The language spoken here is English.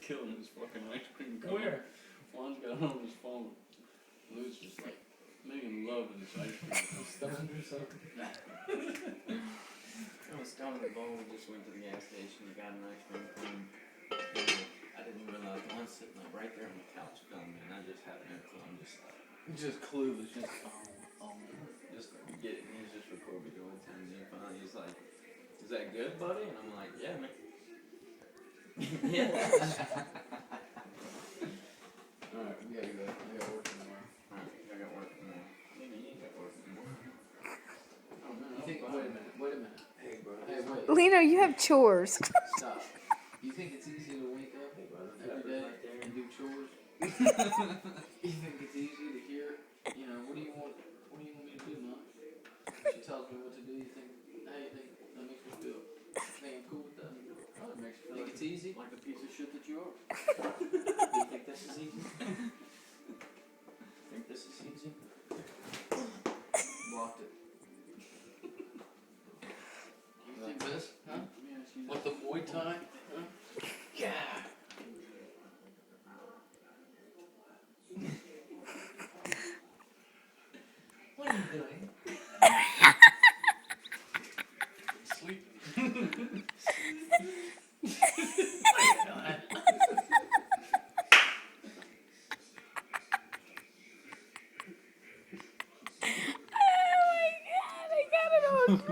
killing his fucking ice cream cone. Where? Juan's got it on his phone. Lou's just like making love with his ice cream. Stoned or something? I was down in the bowl, we just went to the gas station, we got an ice cream cone. I didn't realize Juan's sitting like right there on the couch filming, and I just had no clue. I'm just clueless, just get it. He's just recording the whole time. And finally he's like, "Is that good, buddy?" And I'm like, "Yeah, man." Yeah. Alright, we gotta go. I gotta work tomorrow. Alright, I got work tomorrow. Maybe you got work tomorrow. Oh, no, you think, wait a minute. Hey, bro. Hey, wait. Lino, you have chores. Stop. You think it's easy to wake up Hey, brother. every day and do chores?